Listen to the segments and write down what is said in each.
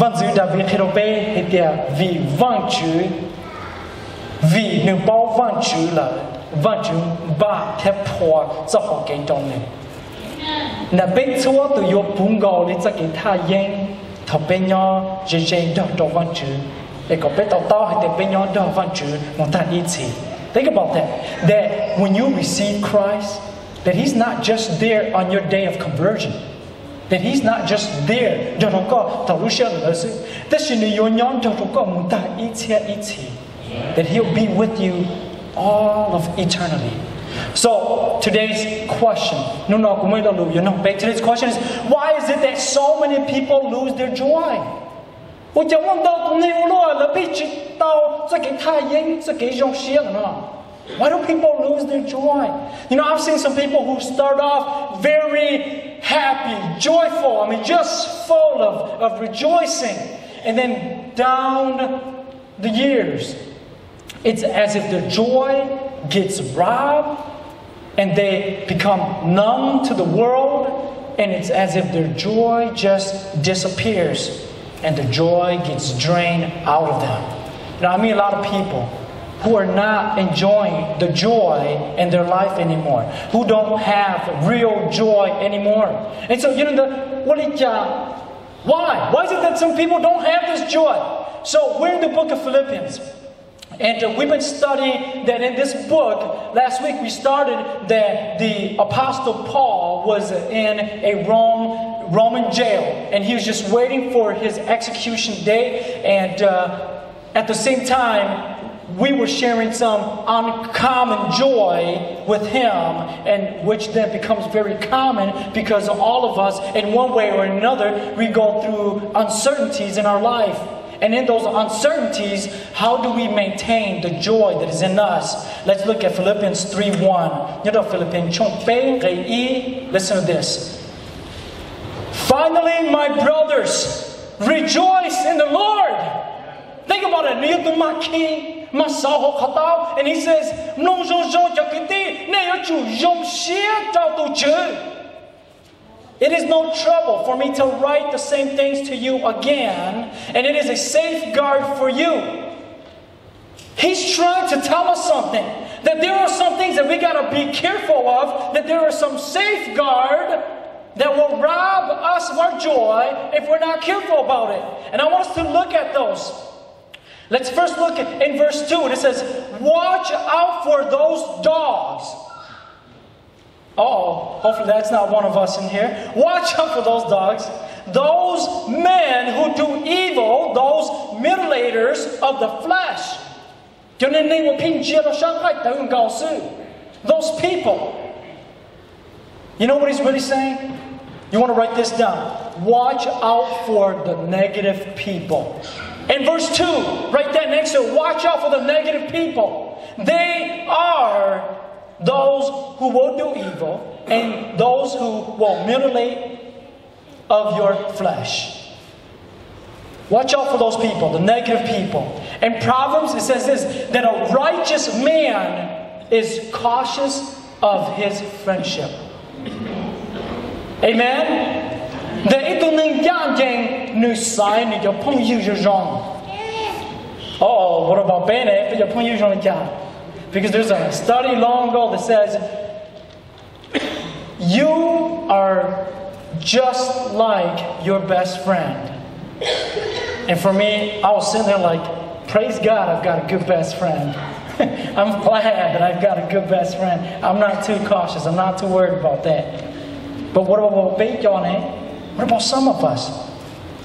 Vâng giữ David khi đó về thì vì vâng chữ vì nếu bao vâng chữ là vâng chữ ba thép hoa cho họ cái trong này. Nè bên chúa từ vô bún gò đi cho cái thai yên thọ bên nhau dễ đỡ đỡ vâng chữ. Để có biết tao hay để bên nhau đỡ vâng chữ một thằng ít gì. Think about that. That when you receive Christ, that He's not just there on your day of conversion. That He's not just there. Đó nó có tao lúc xưa nữa sự. Tất nhiên nhiều nhóm đó nó có một thằng ít gì. That He'll be with you all of eternity. So today's question, today's question is, why is it that so many people lose their joy? Why do people lose their joy? You know, I've seen some people who start off very happy, joyful, just full of rejoicing. And then down the years, it's as if their joy gets robbed and they become numb to the world, and it's as if their joy just disappears and the joy gets drained out of them. You know, I mean a lot of people who are not enjoying the joy in their life anymore, who don't have real joy anymore. And so, you know, why? Why is it that some people don't have this joy? So we're in the book of Philippians. And we've been studying that in this book. Last week we started that the Apostle Paul was in a Roman jail, and he was just waiting for his execution day. And at the same time, we were sharing some uncommon joy with him, and which then becomes very common because all of us, in one way or another, we go through uncertainties in our life. And in those uncertainties, how do we maintain the joy that is in us? Let's look at Philippians 3:1. Listen to this. Finally, my brothers, rejoice in the Lord. Think about it. And he says, it is no trouble for me to write the same things to you again, and it is a safeguard for you. He's trying to tell us something, that there are some things that we got to be careful of, that there are some safeguard that will rob us of our joy if we're not careful about it. And I want us to look at those. Let's first look at in verse 2. It says, watch out for those dogs. Oh, hopefully that's not one of us in here. Watch out for those dogs. Those men who do evil, those mutilators of the flesh. Those people. You know what he's really saying? You want to write this down. Watch out for the negative people. In verse 2, write that next to it. Watch out for the negative people. They are those who will do evil and those who will mutilate of your flesh. Watch out for those people, the negative people. In Proverbs it says this, that a righteous man is cautious of his friendship. Amen? Oh, what about Bene? Because there's a study long ago that says you are just like your best friend. And for me, I was sitting there like, praise God, I've got a good best friend. I'm glad that I've got a good best friend. I'm not too cautious. I'm not too worried about that. But what about what about some of us?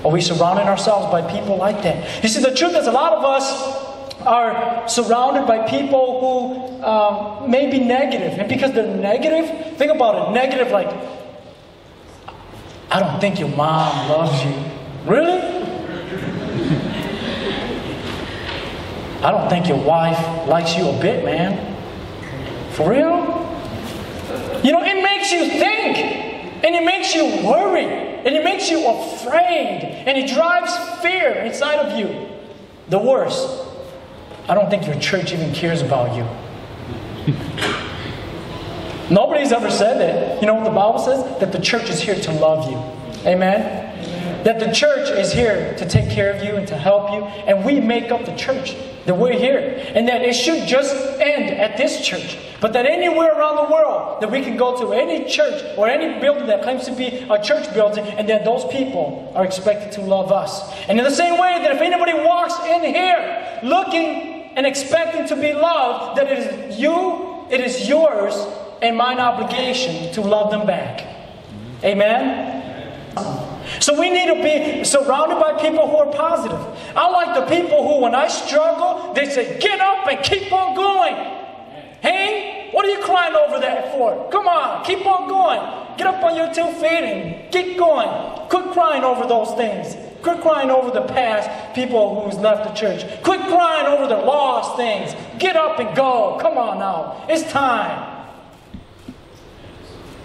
Are we surrounding ourselves by people like that? You see, the truth is a lot of us are surrounded by people who may be negative. And because they're negative, think about it, negative like, I don't think your mom loves you. Really? I don't think your wife likes you a bit, man. For real? You know, it makes you think. And it makes you worry. And it makes you afraid. And it drives fear inside of you. The worst, I don't think your church even cares about you. Nobody's ever said that. You know what the Bible says? That the church is here to love you. Amen? that the church is here to take care of you and to help you, and we make up the church, that we're here, and that it should just end at this church, but that anywhere around the world that we can go to any church or any building that claims to be a church building, and that those people are expected to love us. And in the same way that if anybody walks in here looking and expecting to be loved, that it is you, it is yours, and mine obligation to love them back. Amen? So we need to be surrounded by people who are positive. I like the people who, when I struggle, they say, get up and keep on going. Hey, what are you crying over that for? Come on, keep on going. Get up on your 2 feet and keep going. Quit crying over those things. Quit crying over the past, people who's left the church. Quit crying over the lost things. Get up and go. Come on now. It's time.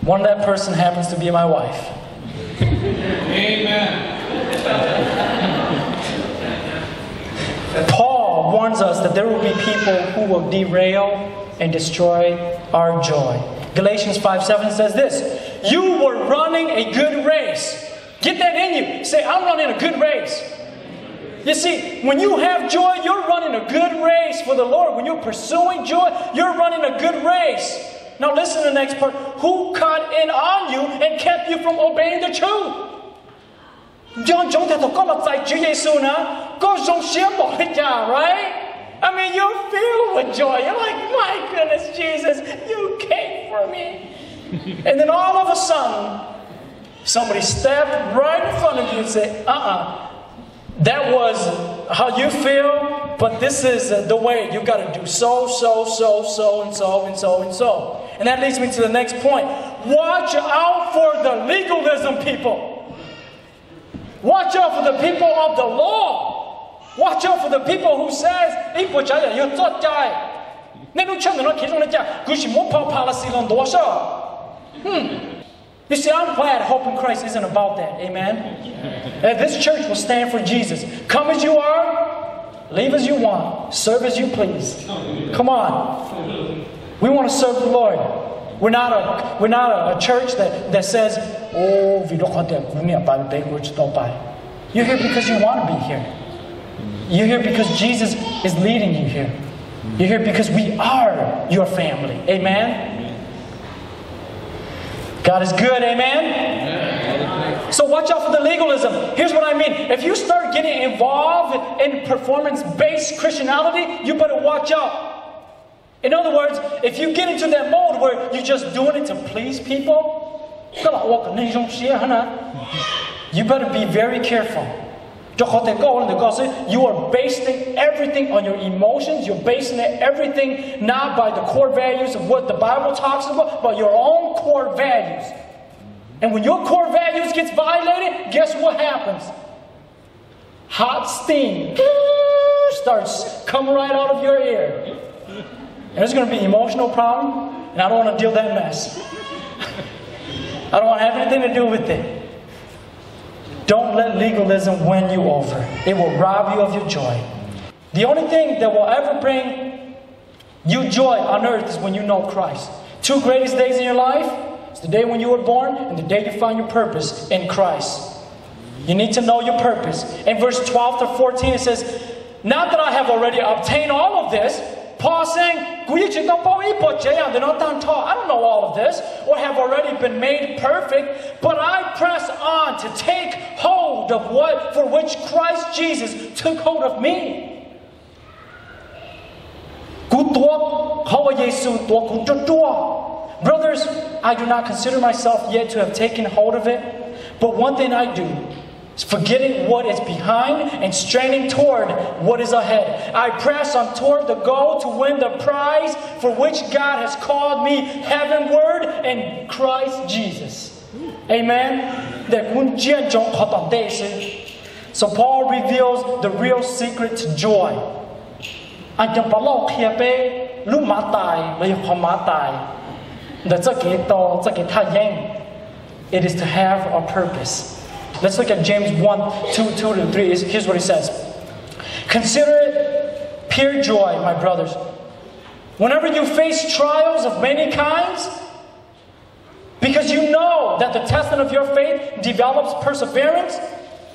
One of that person happens to be my wife. Amen. Paul warns us that there will be people who will derail and destroy our joy. Galatians 5:7 says this: you were running a good race. Get that in you. Say, I'm running a good race. You see, when you have joy, you're running a good race for the Lord. When you're pursuing joy, you're running a good race. Now listen to the next part. Who cut in on you and kept you from obeying the truth? Right? I mean, you feel with joy. You're like, my goodness, Jesus, you came for me. And then all of a sudden, somebody stepped right in front of you and said, that was how you feel, but this is the way. You got to do so, and so. And that leads me to the next point. Watch out for the legalism people. Watch out for the people of the law. Watch out for the people who says, You see, I'm glad Hope in Christ isn't about that. Amen? That this church will stand for Jesus. Come as you are, leave as you want, serve as you please. Come on. We want to serve the Lord. We're not a church that says, oh, we don't want that. You're here because you want to be here. You're here because Jesus is leading you here. You're here because we are your family. Amen? God is good, amen? So watch out for the legalism. Here's what I mean. If you start getting involved in performance-based Christianity, you better watch out. In other words, if you get into that mode where you're just doing it to please people, you better be very careful. You are basing everything on your emotions. You're basing everything not by the core values of what the Bible talks about, but your own core values. And when your core values gets violated, guess what happens? Hot steam starts coming right out of your ear. And there's going to be an emotional problem, and I don't want to deal with that mess. I don't want to have anything to do with it. Don't let legalism win you over. It will rob you of your joy. The only thing that will ever bring you joy on earth is when you know Christ. 2 greatest days in your life is the day when you were born and the day you find your purpose in Christ. You need to know your purpose. In verse 12 to 14 it says, not that I have already obtained all of this. Paul saying, I don't know all of this or have already been made perfect, but I press on to take hold of what for which Christ Jesus took hold of me. Brothers, I do not consider myself yet to have taken hold of it, but one thing I do, forgetting what is behind and straining toward what is ahead. I press on toward the goal to win the prize for which God has called me heavenward in Christ Jesus. Amen? So Paul reveals the real secret to joy. It is to have a purpose. Let's look at James 1:2-3. Here's what he says. Consider it pure joy, my brothers, whenever you face trials of many kinds, because you know that the testing of your faith develops perseverance.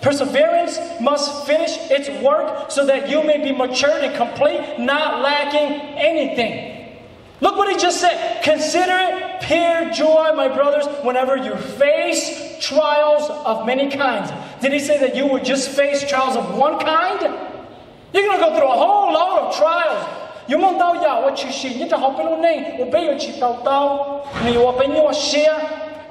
Perseverance must finish its work so that you may be matured and complete, not lacking anything. Look what he just said. Consider it pure joy, my brothers, whenever you face trials of many kinds. Did he say that you would just face trials of one kind? You're going to go through a whole load of trials.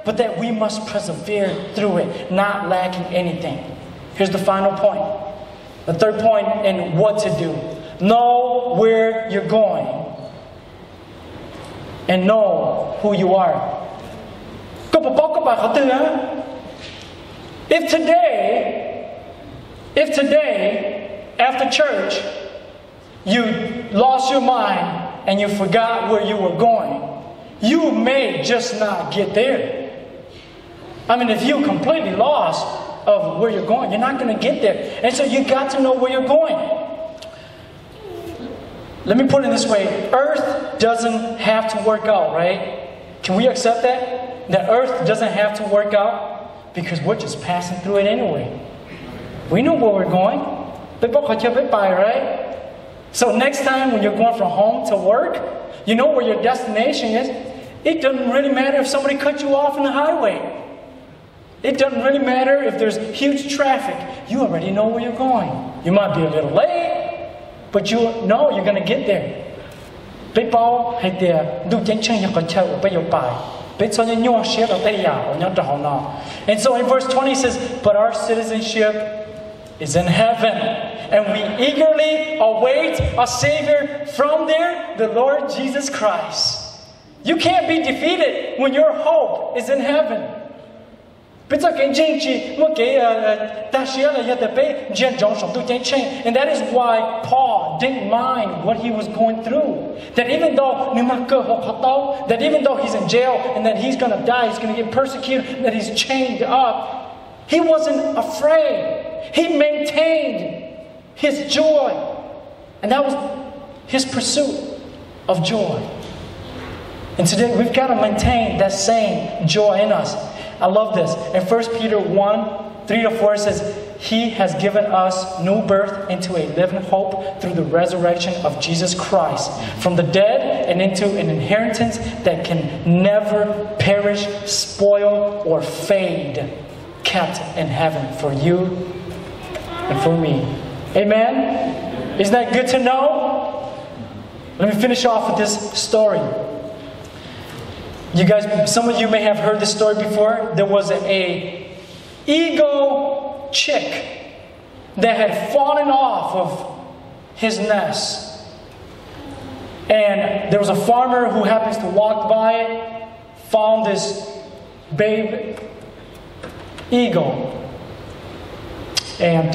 But that we must persevere through it, not lacking anything. Here's the final point. The third point in what to do. Know where you're going. And know who you are. If today, after church, you lost your mind and you forgot where you were going, you may just not get there. I mean, if you're completely lost of where you're going, you're not going to get there. And so you got to know where you're going. Let me put it this way. Earth doesn't have to work out, right? Can we accept that? That Earth doesn't have to work out because we're just passing through it anyway. We know where we're going. Right? So next time when you're going from home to work, you know where your destination is. It doesn't really matter if somebody cut you off on the highway. It doesn't really matter if there's huge traffic. You already know where you're going. You might be a little late, but you know you're going to get there. And so in verse 20 it says, but our citizenship is in heaven, and we eagerly await a Savior from there, the Lord Jesus Christ. You can't be defeated when your hope is in heaven. And that is why Paul didn't mind what he was going through. That even though he's in jail and that he's going to die, he's going to get persecuted, that he's chained up, he wasn't afraid. He maintained his joy. And that was his pursuit of joy. And today we've got to maintain that same joy in us. I love this. In 1 Peter 1, 3-4 it says, He has given us new birth into a living hope through the resurrection of Jesus Christ from the dead and into an inheritance that can never perish, spoil, or fade, kept in heaven for you and for me. Amen? Isn't that good to know? Let me finish off with this story. You guys, some of you may have heard this story before. There was a eagle chick that had fallen off of his nest. And there was a farmer who happens to walk by it, found this babe eagle. And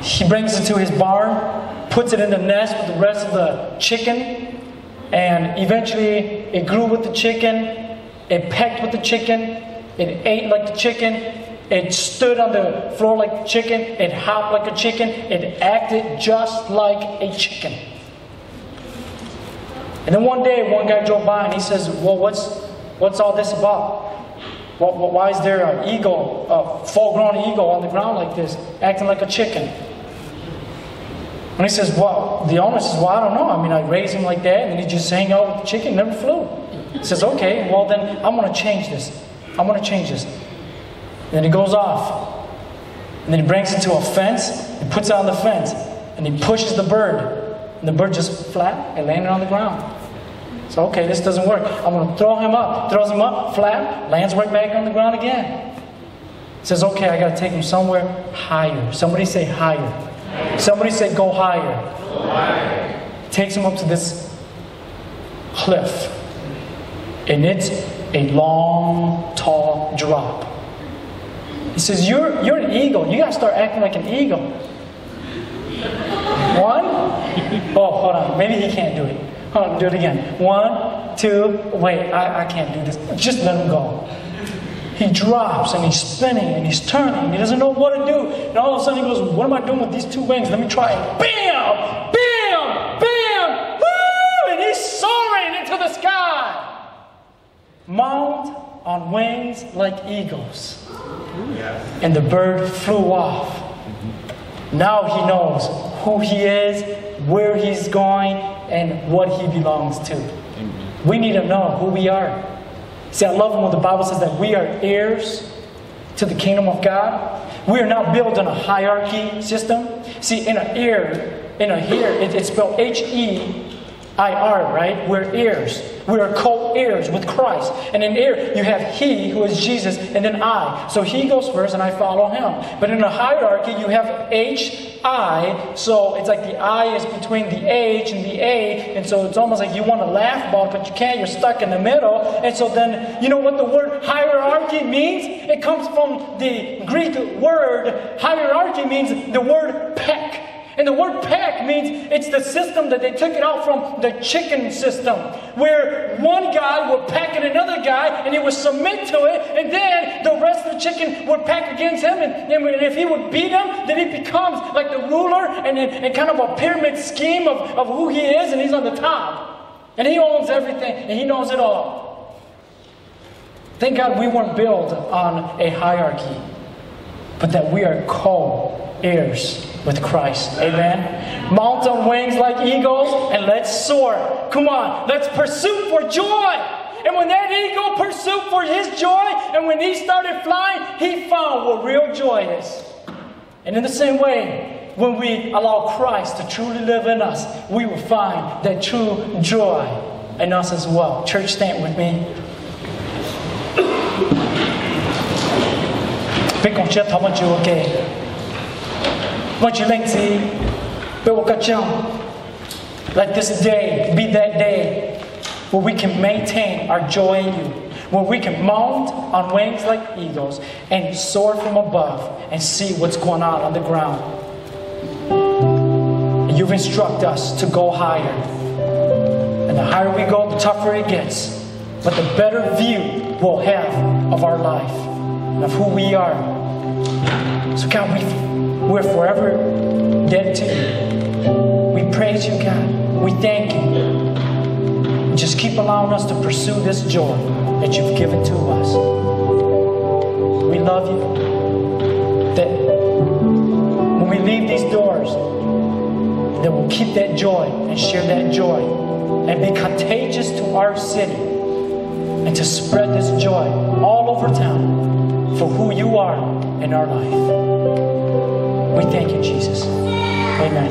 he brings it to his barn, puts it in the nest with the rest of the chicken. And eventually it grew with the chicken, it pecked with the chicken, it ate like the chicken, it stood on the floor like the chicken, it hopped like a chicken, it acted just like a chicken. And then one day one guy drove by and he says, well, what's all this about? Why is there an eagle, a full-grown eagle on the ground like this, acting like a chicken? And he says, well, the owner says, well, I don't know. I mean, I raised him like that, and then he just hang out with the chicken, never flew. He says, okay, well then I'm going to change this. I'm going to change this. And then he goes off. And then he brings it to a fence, he puts it on the fence, and he pushes the bird. And the bird just flat and landed on the ground. So, okay, this doesn't work. I'm going to throw him up. Throws him up, flat, lands right back on the ground again. He says, okay, I got to take him somewhere higher. Somebody say higher. Somebody say go higher. Go higher. Takes him up to this cliff. And it's a long, tall drop. He says, you're an eagle. You got to start acting like an eagle. One. Oh, hold on. Maybe he can't do it. Hold on, do it again. 1, 2. Wait, I can't do this. Just let him go. He drops and he's spinning and he's turning. He doesn't know what to do. And all of a sudden he goes, what am I doing with these two wings? Let me try it. Bam! Bam! Bam! Woo! And he's soaring into the sky. Mount on wings like eagles. And the bird flew off. Now he knows who he is, where he's going, and what he belongs to. We need to know who we are. See, I love when the Bible says that we are heirs to the kingdom of God. We are not built on a hierarchy system. See, in an heir, it's spelled H-E-I-R, right? We're heirs. We are co-heirs with Christ. And in heir, you have he, who is Jesus, and then I. So he goes first and I follow him. But in a hierarchy, you have H-I. So it's like the I is between the H and the A. And so it's almost like you want a laugh ball, but you can't. You're stuck in the middle. And so then, you know what the word hierarchy means? It comes from the Greek word. Hierarchy means the word peck. And the word peck means it's the system that they took it out from the chicken system, where one guy would peck at another guy and he would submit to it, and then the rest of the chicken would peck against him, and if he would beat him, then he becomes like the ruler and kind of a pyramid scheme of who he is, and he's on the top. And he owns everything, and he knows it all. Thank God we weren't built on a hierarchy, but that we are co-heirs with Christ. Amen. Mount on wings like eagles and let's soar. Come on, let's pursue for joy. And when that eagle pursued for his joy, and when he started flying, he found what real joy is. And in the same way, when we allow Christ to truly live in us, we will find that true joy in us as well. Church, stand with me. Let this day be that day where we can maintain our joy in you, where we can mount on wings like eagles and soar from above and see what's going on the ground. And you've instructed us to go higher. And the higher we go, the tougher it gets. But the better view we'll have of our life, of who we are. So God, we're forever dead to you. We praise you, God. We thank you. Just keep allowing us to pursue this joy that you've given to us. We love you. That when we leave these doors, that we'll keep that joy and share that joy and be contagious to our city and to spread this joy all over town for who you are in our life. We thank you, Jesus. Amen.